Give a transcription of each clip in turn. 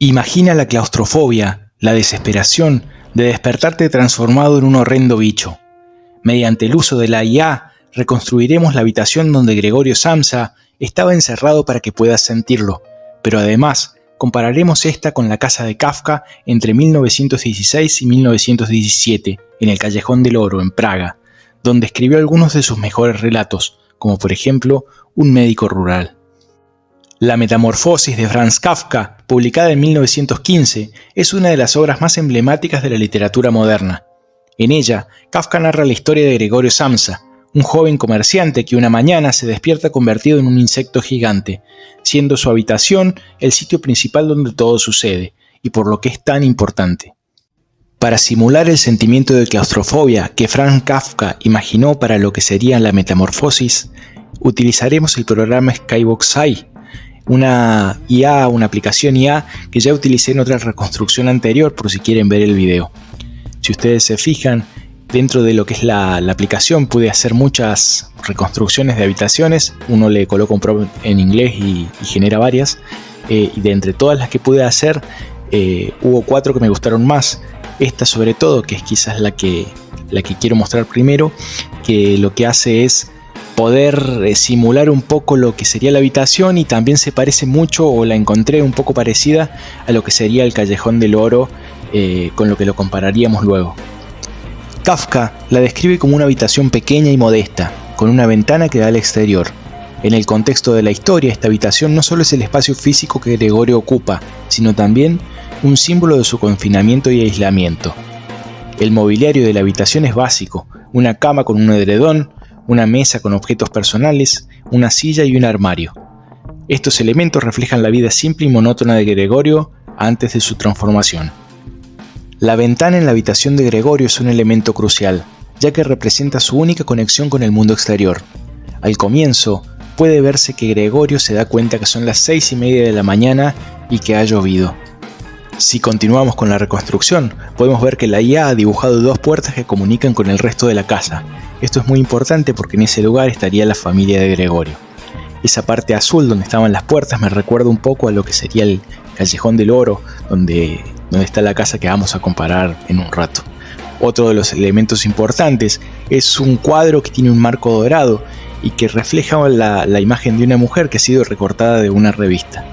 Imagina la claustrofobia, la desesperación de despertarte transformado en un horrendo bicho. Mediante el uso de la IA, reconstruiremos la habitación donde Gregorio Samsa estaba encerrado para que puedas sentirlo, pero además compararemos esta con la casa de Kafka entre 1916 y 1917, en el Callejón del Oro, en Praga, donde escribió algunos de sus mejores relatos, como por ejemplo Un médico rural. La Metamorfosis de Franz Kafka, publicada en 1915, es una de las obras más emblemáticas de la literatura moderna. En ella, Kafka narra la historia de Gregorio Samsa, un joven comerciante que una mañana se despierta convertido en un insecto gigante, siendo su habitación el sitio principal donde todo sucede, y por lo que es tan importante. Para simular el sentimiento de claustrofobia que Franz Kafka imaginó para lo que sería la metamorfosis, utilizaremos el programa Skybox AI, una aplicación IA que ya utilicé en otra reconstrucción anterior por si quieren ver el video. Si ustedes se fijan, dentro de lo que es la aplicación pude hacer muchas reconstrucciones de habitaciones. Uno le coloca un prompt en inglés y genera varias. Y de entre todas las que pude hacer, hubo 4 que me gustaron más. Esta sobre todo, que es quizás la que quiero mostrar primero, que lo que hace es poder simular un poco lo que sería la habitación, y también se parece mucho, o la encontré un poco parecida a lo que sería el Callejón del Oro, con lo que lo compararíamos luego. Kafka la describe como una habitación pequeña y modesta, con una ventana que da al exterior. En el contexto de la historia, esta habitación no solo es el espacio físico que Gregorio ocupa, sino también un símbolo de su confinamiento y aislamiento. El mobiliario de la habitación es básico: una cama con un edredón, una mesa con objetos personales, una silla y un armario. Estos elementos reflejan la vida simple y monótona de Gregorio antes de su transformación. La ventana en la habitación de Gregorio es un elemento crucial, ya que representa su única conexión con el mundo exterior. Al comienzo, puede verse que Gregorio se da cuenta que son las 6:30 de la mañana y que ha llovido. Si continuamos con la reconstrucción, podemos ver que la IA ha dibujado 2 puertas que comunican con el resto de la casa. Esto es muy importante porque en ese lugar estaría la familia de Gregorio. Esa parte azul donde estaban las puertas me recuerda un poco a lo que sería el Callejón del Oro, donde está la casa que vamos a comparar en un rato. Otro de los elementos importantes es un cuadro que tiene un marco dorado y que refleja la imagen de una mujer que ha sido recortada de una revista.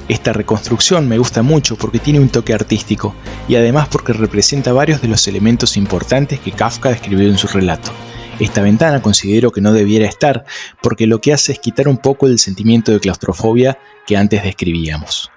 Esta reconstrucción me gusta mucho porque tiene un toque artístico, y además porque representa varios de los elementos importantes que Kafka describió en su relato. Esta ventana considero que no debiera estar, porque lo que hace es quitar un poco el sentimiento de claustrofobia que antes describíamos.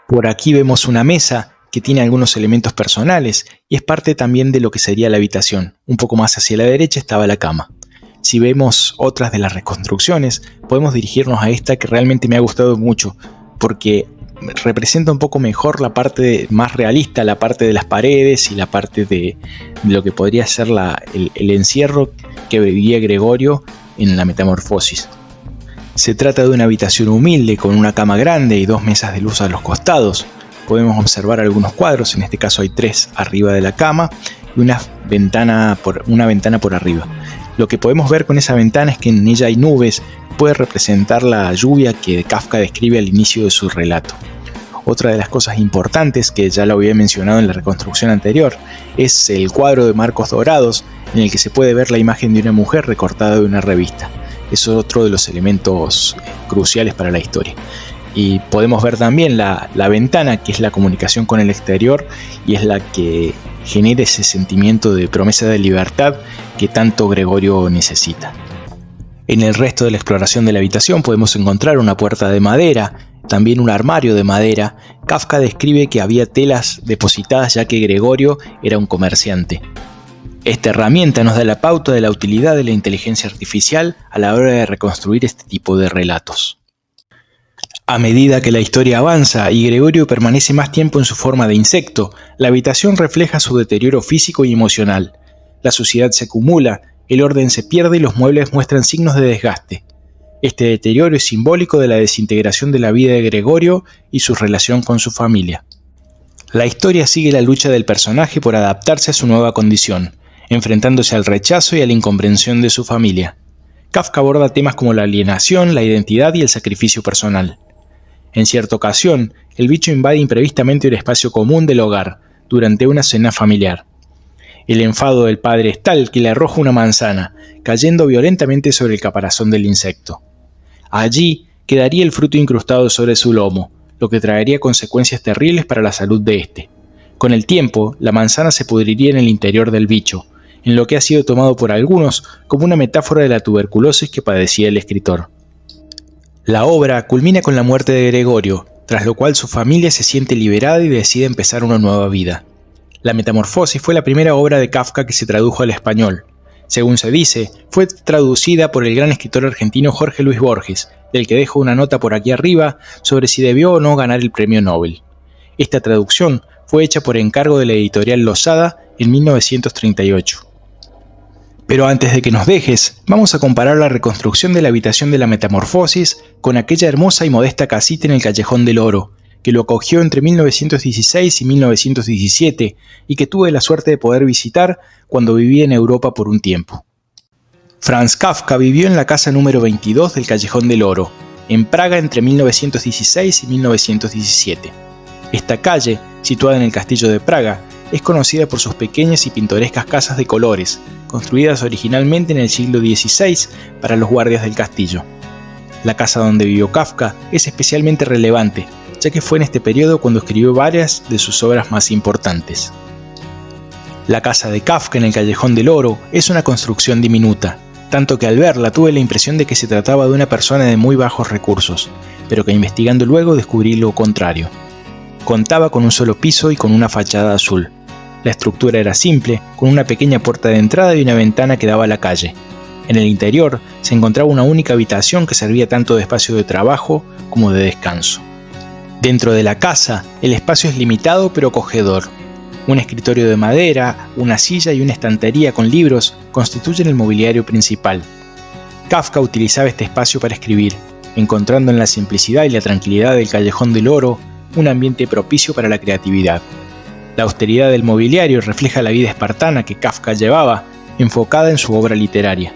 Por aquí vemos una mesa que tiene algunos elementos personales y es parte también de lo que sería la habitación. Un poco más hacia la derecha estaba la cama. Si vemos otras de las reconstrucciones, podemos dirigirnos a esta que realmente me ha gustado mucho, porque representa un poco mejor la parte más realista, la parte de las paredes y la parte de lo que podría ser el encierro que vivía Gregorio en la metamorfosis. Se trata de una habitación humilde con una cama grande y 2 mesas de luz a los costados. Podemos observar algunos cuadros, en este caso hay 3 arriba de la cama y una ventana por arriba. Lo que podemos ver con esa ventana es que en ella hay nubes, puede representar la lluvia que Kafka describe al inicio de su relato. Otra de las cosas importantes, que ya lo había mencionado en la reconstrucción anterior, es el cuadro de marcos dorados en el que se puede ver la imagen de una mujer recortada de una revista. Es otro de los elementos cruciales para la historia. Y podemos ver también la ventana, que es la comunicación con el exterior y es la que genera ese sentimiento de promesa de libertad que tanto Gregorio necesita. En el resto de la exploración de la habitación podemos encontrar una puerta de madera, también un armario de madera. Kafka describe que había telas depositadas ya que Gregorio era un comerciante. Esta herramienta nos da la pauta de la utilidad de la inteligencia artificial a la hora de reconstruir este tipo de relatos. A medida que la historia avanza y Gregorio permanece más tiempo en su forma de insecto, la habitación refleja su deterioro físico y emocional. La suciedad se acumula, el orden se pierde y los muebles muestran signos de desgaste. Este deterioro es simbólico de la desintegración de la vida de Gregorio y su relación con su familia. La historia sigue la lucha del personaje por adaptarse a su nueva condición, enfrentándose al rechazo y a la incomprensión de su familia. Kafka aborda temas como la alienación, la identidad y el sacrificio personal. En cierta ocasión, el bicho invade imprevistamente el espacio común del hogar, durante una cena familiar. El enfado del padre es tal que le arroja una manzana, cayendo violentamente sobre el caparazón del insecto. Allí quedaría el fruto incrustado sobre su lomo, lo que traería consecuencias terribles para la salud de éste. Con el tiempo, la manzana se pudriría en el interior del bicho, en lo que ha sido tomado por algunos como una metáfora de la tuberculosis que padecía el escritor. La obra culmina con la muerte de Gregorio, tras lo cual su familia se siente liberada y decide empezar una nueva vida. La Metamorfosis fue la primera obra de Kafka que se tradujo al español. Según se dice, fue traducida por el gran escritor argentino Jorge Luis Borges, del que dejo una nota por aquí arriba sobre si debió o no ganar el premio Nobel. Esta traducción fue hecha por encargo de la editorial Losada en 1938. Pero antes de que nos dejes, vamos a comparar la reconstrucción de la habitación de la Metamorfosis con aquella hermosa y modesta casita en el Callejón del Oro, que lo acogió entre 1916 y 1917 y que tuve la suerte de poder visitar cuando vivía en Europa por un tiempo. Franz Kafka vivió en la casa número 22 del Callejón del Oro, en Praga entre 1916 y 1917. Esta calle, situada en el Castillo de Praga, es conocida por sus pequeñas y pintorescas casas de colores, construidas originalmente en el siglo XVI para los guardias del castillo. La casa donde vivió Kafka es especialmente relevante, ya que fue en este periodo cuando escribió varias de sus obras más importantes. La casa de Kafka en el Callejón del Oro es una construcción diminuta, tanto que al verla tuve la impresión de que se trataba de una persona de muy bajos recursos, pero que investigando luego descubrí lo contrario. Contaba con un solo piso y con una fachada azul. La estructura era simple, con una pequeña puerta de entrada y una ventana que daba a la calle. En el interior se encontraba una única habitación que servía tanto de espacio de trabajo como de descanso. Dentro de la casa, el espacio es limitado pero acogedor. Un escritorio de madera, una silla y una estantería con libros constituyen el mobiliario principal. Kafka utilizaba este espacio para escribir, encontrando en la simplicidad y la tranquilidad del Callejón del Oro un ambiente propicio para la creatividad. La austeridad del mobiliario refleja la vida espartana que Kafka llevaba, enfocada en su obra literaria.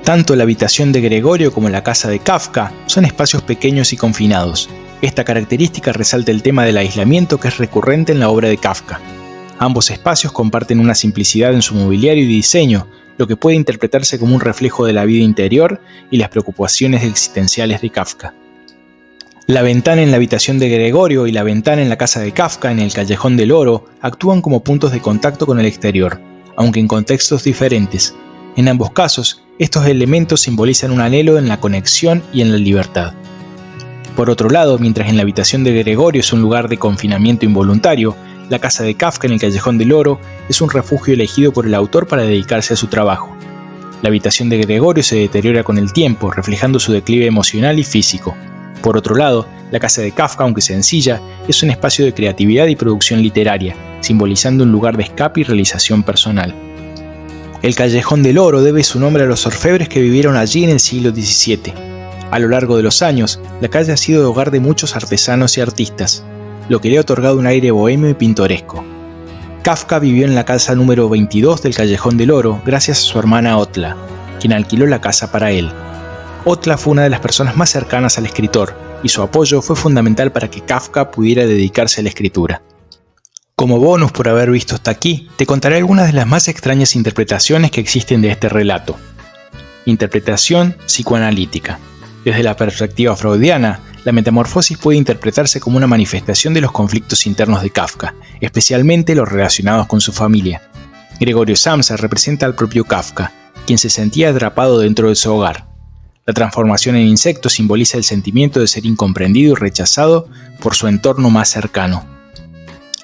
Tanto la habitación de Gregorio como la casa de Kafka son espacios pequeños y confinados. Esta característica resalta el tema del aislamiento que es recurrente en la obra de Kafka. Ambos espacios comparten una simplicidad en su mobiliario y diseño, lo que puede interpretarse como un reflejo de la vida interior y las preocupaciones existenciales de Kafka. La ventana en la habitación de Gregorio y la ventana en la casa de Kafka en el Callejón del Oro actúan como puntos de contacto con el exterior, aunque en contextos diferentes. En ambos casos, estos elementos simbolizan un anhelo en la conexión y en la libertad. Por otro lado, mientras en la habitación de Gregorio es un lugar de confinamiento involuntario, la casa de Kafka en el Callejón del Oro es un refugio elegido por el autor para dedicarse a su trabajo. La habitación de Gregorio se deteriora con el tiempo, reflejando su declive emocional y físico. Por otro lado, la casa de Kafka, aunque sencilla, es un espacio de creatividad y producción literaria, simbolizando un lugar de escape y realización personal. El Callejón del Oro debe su nombre a los orfebres que vivieron allí en el siglo XVII. A lo largo de los años, la calle ha sido hogar de muchos artesanos y artistas, lo que le ha otorgado un aire bohemio y pintoresco. Kafka vivió en la casa número 22 del Callejón del Oro gracias a su hermana Otla, quien alquiló la casa para él. Otla fue una de las personas más cercanas al escritor, y su apoyo fue fundamental para que Kafka pudiera dedicarse a la escritura. Como bonus por haber visto hasta aquí, te contaré algunas de las más extrañas interpretaciones que existen de este relato. Interpretación psicoanalítica. Desde la perspectiva freudiana, la metamorfosis puede interpretarse como una manifestación de los conflictos internos de Kafka, especialmente los relacionados con su familia. Gregorio Samsa representa al propio Kafka, quien se sentía atrapado dentro de su hogar. La transformación en insecto simboliza el sentimiento de ser incomprendido y rechazado por su entorno más cercano.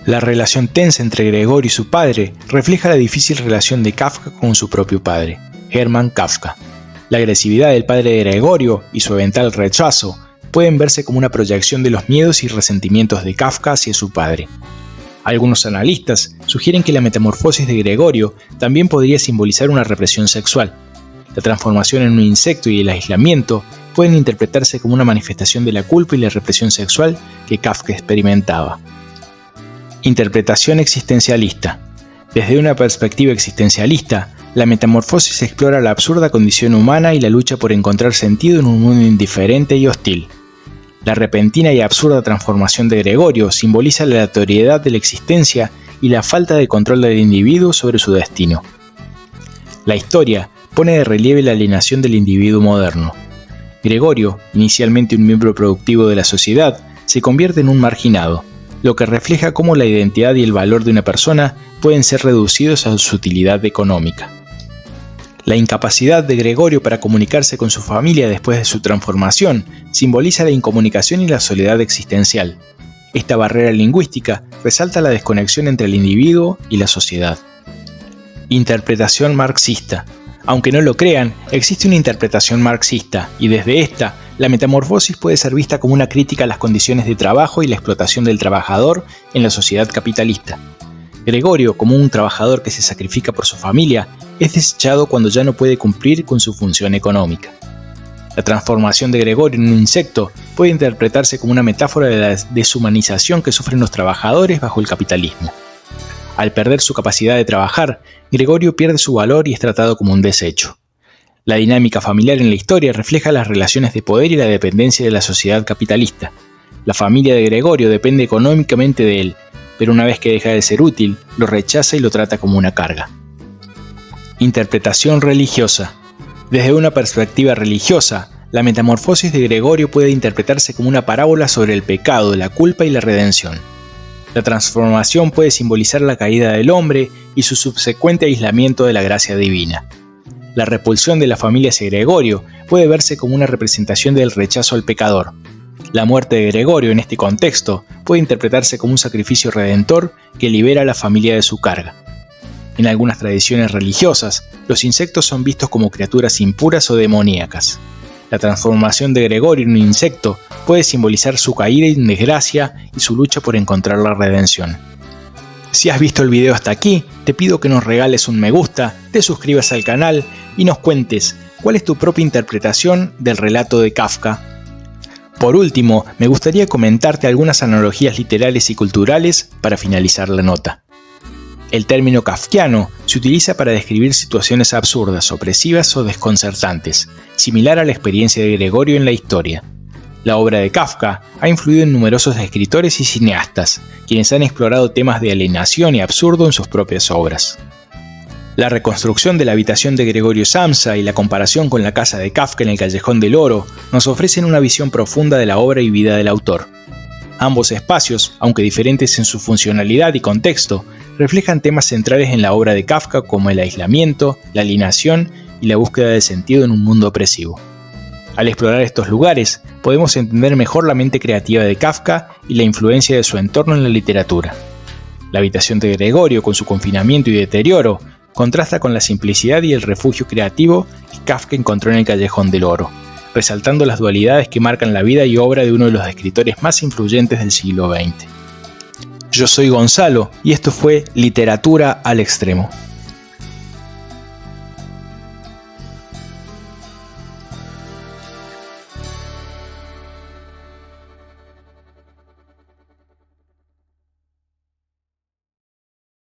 La relación tensa entre Gregorio y su padre refleja la difícil relación de Kafka con su propio padre, Hermann Kafka. La agresividad del padre de Gregorio y su eventual rechazo pueden verse como una proyección de los miedos y resentimientos de Kafka hacia su padre. Algunos analistas sugieren que la metamorfosis de Gregorio también podría simbolizar una represión sexual. La transformación en un insecto y el aislamiento pueden interpretarse como una manifestación de la culpa y la represión sexual que Kafka experimentaba. Interpretación existencialista. Desde una perspectiva existencialista, la metamorfosis explora la absurda condición humana y la lucha por encontrar sentido en un mundo indiferente y hostil. La repentina y absurda transformación de Gregorio simboliza la aleatoriedad de la existencia y la falta de control del individuo sobre su destino. La historia pone de relieve la alienación del individuo moderno. Gregorio, inicialmente un miembro productivo de la sociedad, se convierte en un marginado, lo que refleja cómo la identidad y el valor de una persona pueden ser reducidos a su utilidad económica. La incapacidad de Gregorio para comunicarse con su familia después de su transformación simboliza la incomunicación y la soledad existencial. Esta barrera lingüística resalta la desconexión entre el individuo y la sociedad. Interpretación marxista. Aunque no lo crean, existe una interpretación marxista, y desde esta, la metamorfosis puede ser vista como una crítica a las condiciones de trabajo y la explotación del trabajador en la sociedad capitalista. Gregorio, como un trabajador que se sacrifica por su familia, es desechado cuando ya no puede cumplir con su función económica. La transformación de Gregorio en un insecto puede interpretarse como una metáfora de la deshumanización que sufren los trabajadores bajo el capitalismo. Al perder su capacidad de trabajar, Gregorio pierde su valor y es tratado como un desecho. La dinámica familiar en la historia refleja las relaciones de poder y la dependencia de la sociedad capitalista. La familia de Gregorio depende económicamente de él, pero una vez que deja de ser útil, lo rechaza y lo trata como una carga. Interpretación religiosa. Desde una perspectiva religiosa, la metamorfosis de Gregorio puede interpretarse como una parábola sobre el pecado, la culpa y la redención. La transformación puede simbolizar la caída del hombre y su subsecuente aislamiento de la gracia divina. La repulsión de la familia hacia Gregorio puede verse como una representación del rechazo al pecador. La muerte de Gregorio en este contexto puede interpretarse como un sacrificio redentor que libera a la familia de su carga. En algunas tradiciones religiosas, los insectos son vistos como criaturas impuras o demoníacas. La transformación de Gregorio en un insecto puede simbolizar su caída en desgracia y su lucha por encontrar la redención. Si has visto el video hasta aquí, te pido que nos regales un me gusta, te suscribas al canal y nos cuentes cuál es tu propia interpretación del relato de Kafka. Por último, me gustaría comentarte algunas analogías literarias y culturales para finalizar la nota. El término kafkiano se utiliza para describir situaciones absurdas, opresivas o desconcertantes, similar a la experiencia de Gregorio en la historia. La obra de Kafka ha influido en numerosos escritores y cineastas, quienes han explorado temas de alienación y absurdo en sus propias obras. La reconstrucción de la habitación de Gregorio Samsa y la comparación con la casa de Kafka en el Callejón del Oro nos ofrecen una visión profunda de la obra y vida del autor. Ambos espacios, aunque diferentes en su funcionalidad y contexto, reflejan temas centrales en la obra de Kafka como el aislamiento, la alienación y la búsqueda de sentido en un mundo opresivo. Al explorar estos lugares, podemos entender mejor la mente creativa de Kafka y la influencia de su entorno en la literatura. La habitación de Gregorio, con su confinamiento y deterioro, contrasta con la simplicidad y el refugio creativo que Kafka encontró en el Callejón del Oro, resaltando las dualidades que marcan la vida y obra de uno de los escritores más influyentes del siglo XX. Yo soy Gonzalo y esto fue Literatura al Extremo.